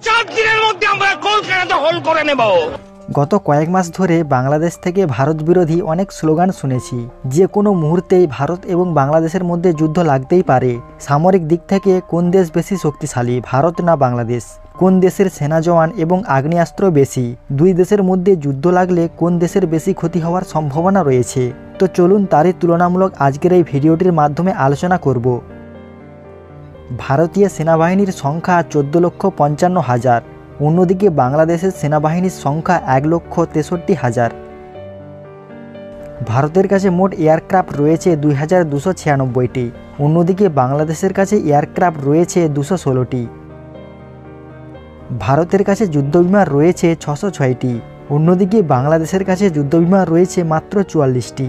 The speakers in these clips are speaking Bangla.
4 দিনের মধ্যে আমরা কলকাতা দখল করে নেব। গত কয়েক মাস ধরে বাংলাদেশ থেকে ভারত বিরোধী অনেক স্লোগান শুনেছি। যে কোনো মুহূর্তেই ভারত এবং বাংলাদেশের মধ্যে যুদ্ধ লাগতেই পারে। সামরিক দিক থেকে কোন দেশ বেশি শক্তিশালী, ভারত না বাংলাদেশ? কোন দেশের সেনা জওয়ান এবং আগ্নেয়াস্ত্র বেশি? দুই দেশের মধ্যে যুদ্ধ লাগলে কোন দেশের বেশি ক্ষতি হওয়ার সম্ভাবনা রয়েছে? তো চলুন তারই তুলনামূলক আজকের এই ভিডিওটির মাধ্যমে আলোচনা করব। ভারতীয় সেনাবাহিনীর সংখ্যা 14,55,000। অন্যদিকে বাংলাদেশের সেনাবাহিনীর সংখ্যা 1,63,000। ভারতের কাছে মোট এয়ারক্রাফট রয়েছে 2,296টি। অন্যদিকে বাংলাদেশের কাছে এয়ারক্রাফট রয়েছে 216টি। ভারতের কাছে যুদ্ধবিমান রয়েছে 606টি। অন্যদিকে বাংলাদেশের কাছে যুদ্ধবিমান রয়েছে মাত্র 44টি।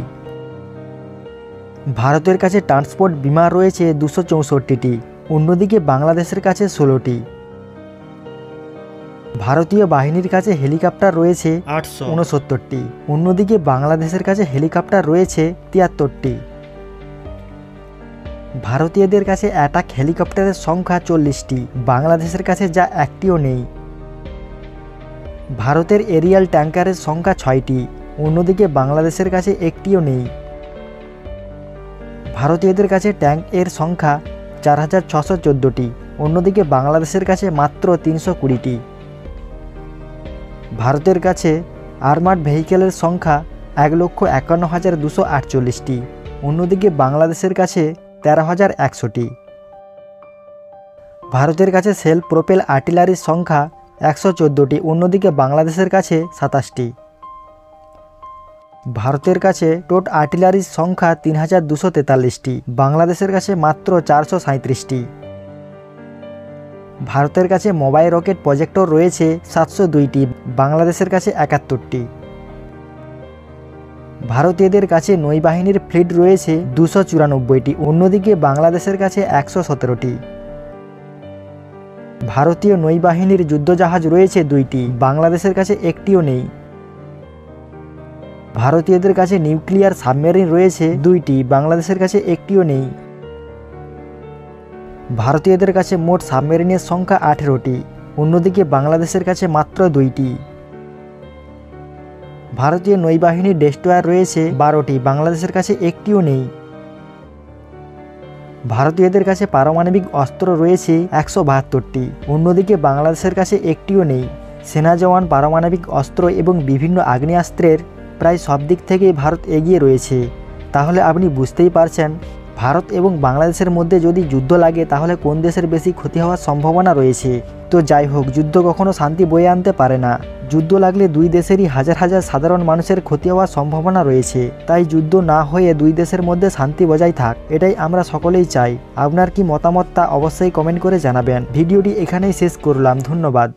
ভারতের কাছে ট্রান্সপোর্ট বিমান রয়েছে 264টি। অন্যদিকে বাংলাদেশের কাছে 16টি। ভারতীয় বাহিনীর কাছে হেলিকপ্টার রয়েছে 869টি। অন্যদিকে বাংলাদেশের কাছে হেলিকপ্টার রয়েছে 73টি। ভারতীয়দের কাছে অ্যাটাক হেলিকপ্টারের সংখ্যা 40টি, বাংলাদেশের কাছে যা একটিও নেই। ভারতের এরিয়াল ট্যাঙ্কারের সংখ্যা 6টি। অন্যদিকে বাংলাদেশের কাছে একটিও নেই। ভারতীয়দের কাছে ট্যাঙ্ক এর সংখ্যা 4,614টি। অন্যদিকে বাংলাদেশের কাছে মাত্র 320টি। ভারতের কাছে আর্মার্ড ভেহিকেলের সংখ্যা 1,51,248টি। অন্যদিকে বাংলাদেশের কাছে 13,100টি। ভারতের কাছে সেলফ প্রোপেল আর্টিলারির সংখ্যা 114টি। অন্যদিকে বাংলাদেশের কাছে 27টি। ভারতের কাছে টোট আর্টিলারির সংখ্যা 3,243টি। বাংলাদেশের কাছে মাত্র 437টি। ভারতের কাছে মোবাইল রকেট প্রজেক্টর রয়েছে 702টি। বাংলাদেশের কাছে 71টি। ভারতীয়দের কাছে নৌবাহিনীর ফ্লিট রয়েছে 294টি। অন্যদিকে বাংলাদেশের কাছে 117টি। ভারতীয় নৌবাহিনীর যুদ্ধজাহাজ রয়েছে 2টি। বাংলাদেশের কাছে একটিও নেই। ভারতীয়দের কাছে নিউক্লিয়ার সাবমেরিন রয়েছে 2টি। বাংলাদেশের কাছে একটিও নেই। ভারতীয়দের কাছে মোট সাবমেরিনের সংখ্যা 18টি। অন্যদিকে বাংলাদেশের কাছে মাত্র 2টি। ভারতীয় নৌবাহিনীর ডেস্ট্রয়ার রয়েছে 12টি। বাংলাদেশের কাছে একটিও নেই। ভারতীয়দের কাছে পারমাণবিক অস্ত্র রয়েছে 172টি। অন্যদিকে বাংলাদেশের কাছে একটিও নেই। সেনা জওয়ান, পারমাণবিক অস্ত্র এবং বিভিন্ন আগ্নেয়াস্ত্রের প্রায় সব দিক থেকেই ভারত এগিয়ে রয়েছে। তাহলে আপনি বুঝতেই পারছেন ভারত এবং বাংলাদেশের মধ্যে যদি যুদ্ধ লাগে তাহলে কোন দেশের বেশি ক্ষতি হওয়ার সম্ভাবনা রয়েছে। তো যাই হোক, যুদ্ধ কখনো শান্তি বয়ে আনতে পারে না। যুদ্ধ লাগলে দুই দেশেরই হাজার হাজার সাধারণ মানুষের ক্ষতি হওয়ার সম্ভাবনা রয়েছে। তাই যুদ্ধ না হয়ে দুই দেশের মধ্যে শান্তি বজায় থাক, এটাই আমরা সকলেই চাই। আপনার কি মতামত তা অবশ্যই কমেন্ট করে জানাবেন। ভিডিওটি এখানেই শেষ করলাম। ধন্যবাদ।